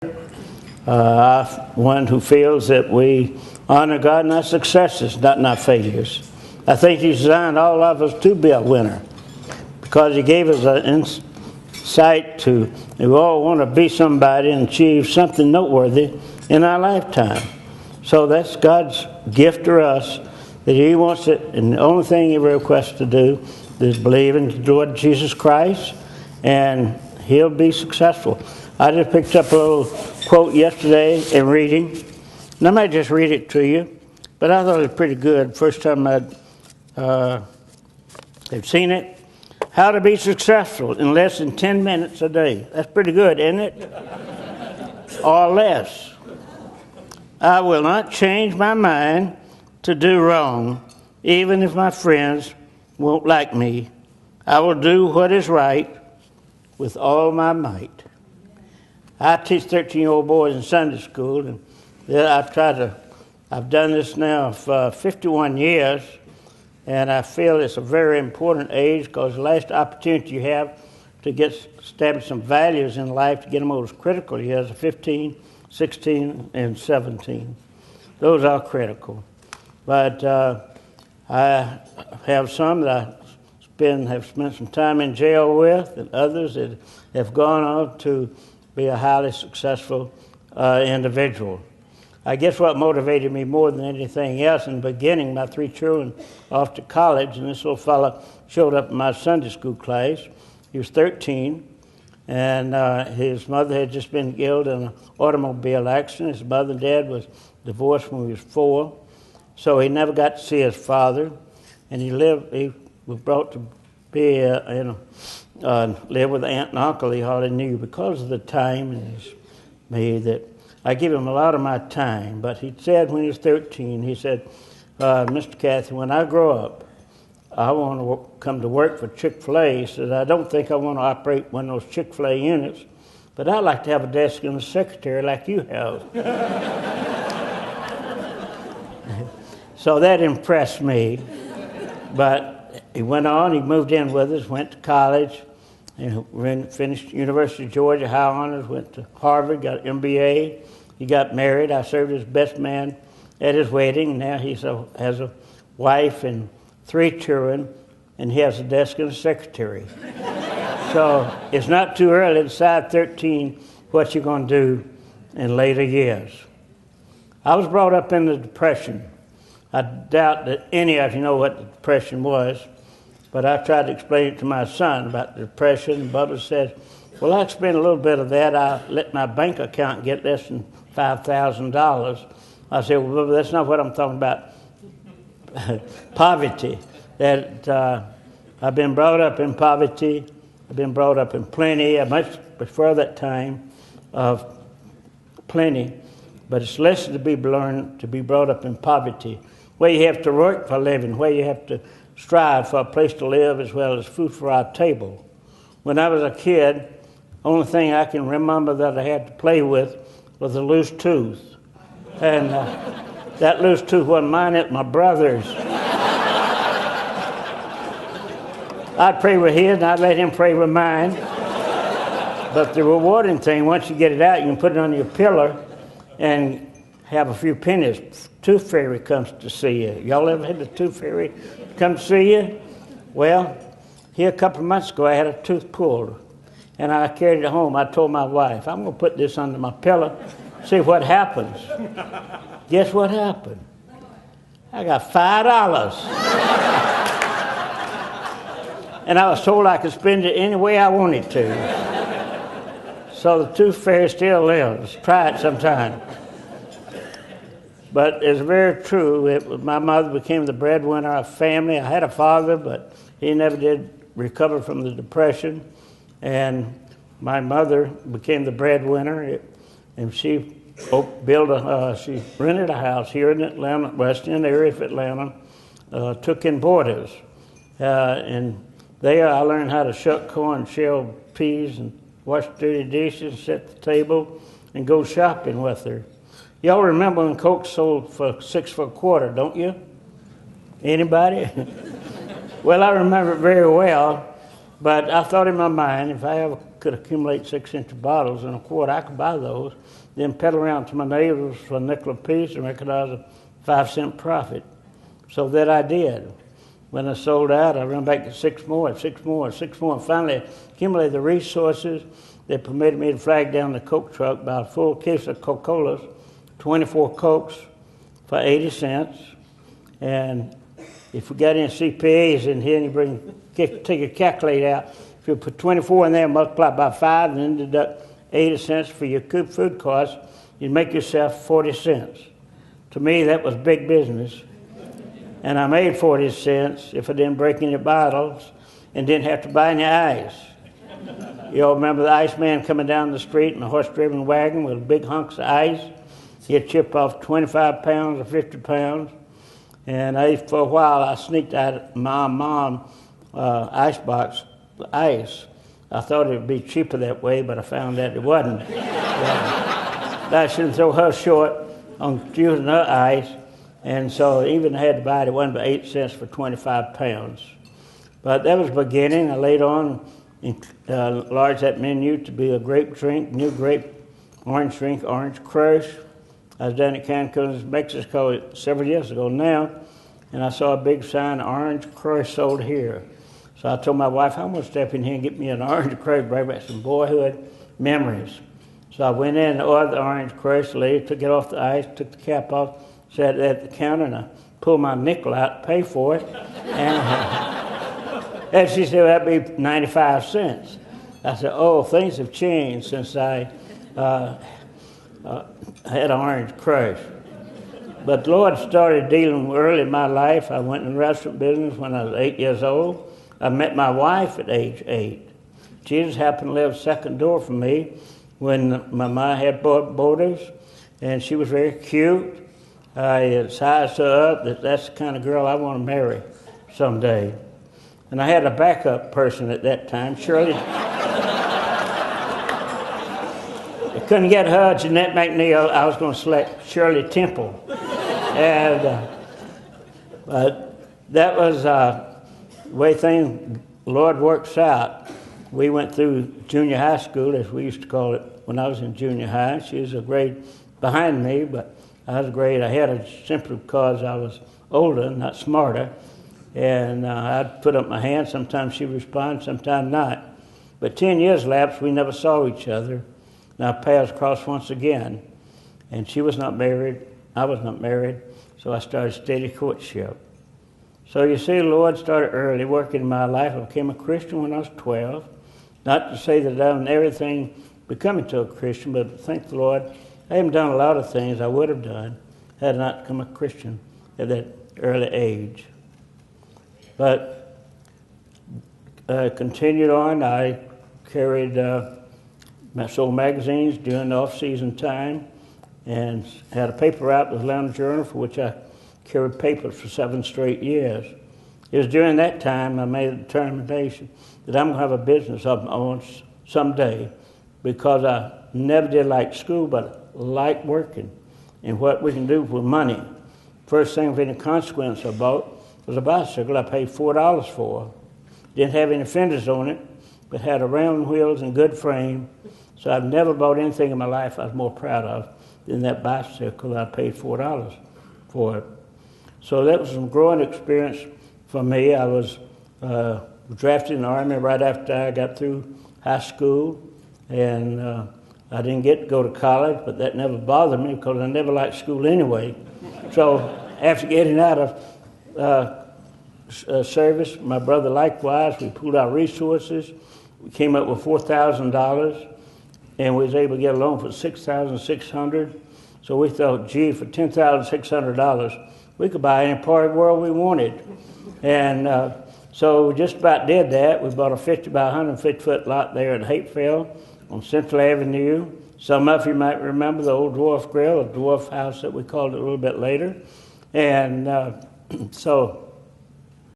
One who feels that we honor God in our successes, not in our failures. I think He designed all of us to be a winner because He gave us an insight to, we all want to be somebody and achieve something noteworthy in our lifetime. So that's God's gift to us, that He wants it, and the only thing He requests to do is believe in the Lord Jesus Christ, and He'll be successful. I just picked up a little quote yesterday in reading, and I might just read it to you, but I thought it was pretty good. First time I'd seen it. How to be successful in less than 10 minutes a day. That's pretty good, isn't it? Or less. I will not change my mind to do wrong, even if my friends won't like me. I will do what is right with all my might. I teach 13-year-old boys in Sunday school, and I've done this now for 51 years, and I feel it's a very important age because the last opportunity you have to establish some values in life, to get them over critical years, are 15, 16, and 17. Those are critical. But I have some that have spent some time in jail with, and others that have gone on to be a highly successful individual. I guess what motivated me more than anything else in the beginning, my 3 children off to college, and this little fella showed up in my Sunday school class. He was 13, and his mother had just been killed in an automobile accident. His mother and dad was divorced when he was 4, so he never got to see his father, and he was brought to be live with aunt and uncle he hardly knew because of the time, and me that I give him a lot of my time. But he said when he was 13, he said, Mr. Cathy, when I grow up, I want to come to work for Chick Fil A. He said, I don't think I want to operate one of those Chick Fil A units, but I'd like to have a desk and a secretary like you have. So that impressed me. But he went on, he moved in with us, went to college, and finished University of Georgia, high honors, went to Harvard, got an MBA. He got married. I served as best man at his wedding. Now he has a wife and 3 children, and he has a desk and a secretary. So it's not too early to decide 13 what you're going to do in later years. I was brought up in the Depression. I doubt that any of you know what the Depression was, but I tried to explain it to my son about the Depression, and Bubba said, well, I explained a little bit of that. I let my bank account get less than $5,000. I said, well, Bubba, that's not what I'm talking about. Poverty. That I've been brought up in poverty. I've been brought up in plenty. I much prefer that time of plenty, but it's less to be learned to be brought up in poverty, where you have to work for a living, where you have to strive for a place to live as well as food for our table. When I was a kid, only thing I can remember that I had to play with was a loose tooth. And that loose tooth wasn't mine, it was my brother's. I'd pray with his and I'd let him pray with mine. But the rewarding thing, once you get it out, you can put it on your pillow and have a few pennies. Tooth fairy comes to see you. Y'all ever had the tooth fairy come to see you? Well, here a couple of months ago, I had a tooth pulled, and I carried it home. I told my wife, I'm going to put this under my pillow, see what happens. Guess what happened? I got $5. And I was told I could spend it any way I wanted to. So the tooth fairy still lives. Try it sometime. But it's very true. My mother became the breadwinner of family. I had a father, but he never did recover from the Depression. And my mother became the breadwinner, and she she rented a house here in Atlanta, West End area of Atlanta, took in boarders. And there I learned how to shuck corn, shell peas, and wash dirty dishes, set the table, and go shopping with her. Y'all remember when Coke sold for 6 for a quarter, don't you? Anybody? Well, I remember it very well, but I thought in my mind, if I ever could accumulate 6-inch bottles in a quart. I could buy those, then peddle around to my neighbors for a nickel apiece and recognize a 5-cent profit. So that I did. When I sold out, I ran back to 6 more, and finally accumulated the resources that permitted me to flag down the Coke truck, buy a full case of Coca-Colas, 24 Cokes for 80 cents. And if we got any CPAs in here and you take a calculator out, if you put 24 in there, multiply by 5, and then deduct 80 cents for your food costs, you'd make yourself 40 cents. To me, that was big business. And I made 40 cents if I didn't break any bottles and didn't have to buy any ice. You all remember the ice man coming down the street in a horse-driven wagon with big hunks of ice? He'd chip off 25 pounds or 50 pounds. And for a while, I sneaked out of my mom icebox ice. I thought it would be cheaper that way, but I found that it wasn't. I shouldn't throw her short on using her ice. And so even I had to buy it, it wasn't but 8 cents for 25 pounds. But that was the beginning. I later on enlarged that menu to be a grape drink, new grape, orange drink, orange crush. I was down at Cancun, Mexico several years ago now, and I saw a big sign, orange crush sold here. So I told my wife, I'm going to step in here and get me an orange crush, bring back some boyhood memories. So I went in and ordered the orange crush. The lady took it off the ice, took the cap off, sat at the counter, and I pulled my nickel out to pay for it. And she said, well, that'd be 95 cents. I said, oh, things have changed since I had an orange crush. But the Lord started dealing early in my life. I went in the restaurant business when I was 8 years old. I met my wife at age 8. Jesus happened to live second door from me when my mom had boarders, and she was very cute. I sized her up that's the kind of girl I want to marry someday. And I had a backup person at that time, Shirley. I couldn't get her, Jeanette McNeil. I was going to select Shirley Temple. And that was the way the Lord works out. We went through junior high school, as we used to call it, when I was in junior high. She was a grade behind me, but I was a grade ahead of her simply because I was older, not smarter. And I'd put up my hand. Sometimes she would respond, sometimes not. But 10 years lapsed, we never saw each other. And our paths crossed once again. And she was not married, I was not married, so I started steady courtship. So you see, the Lord started early working in my life. I became a Christian when I was 12. Not to say that I've done everything becoming to a Christian, but thank the Lord, I haven't done a lot of things I would have done had I not become a Christian at that early age. But continued on. I carried sold magazines during the off-season time and had a paper route with Atlanta Journal, for which I carried papers for 7 straight years. It was during that time I made a determination that I'm going to have a business of my own someday, because I never did like school, but like working and what we can do with money. First thing of any consequence I bought was a bicycle I paid $4 for. Didn't have any fenders on it, but had a round wheels and good frame. So I've never bought anything in my life I was more proud of than that bicycle I paid $4 for it. So that was some growing experience for me. I was drafted in the Army right after I got through high school, and I didn't get to go to college, but that never bothered me because I never liked school anyway. So after getting out of service, my brother likewise, we pooled our resources. We came up with $4,000, and we was able to get a loan for $6,600. So we thought, gee, for $10,600, we could buy any part of the world we wanted. And so we just about did that. We bought a 50 by 150-foot lot there in Hapeville on Central Avenue. Some of you might remember the old Dwarf Grill, a dwarf house that we called it a little bit later. And so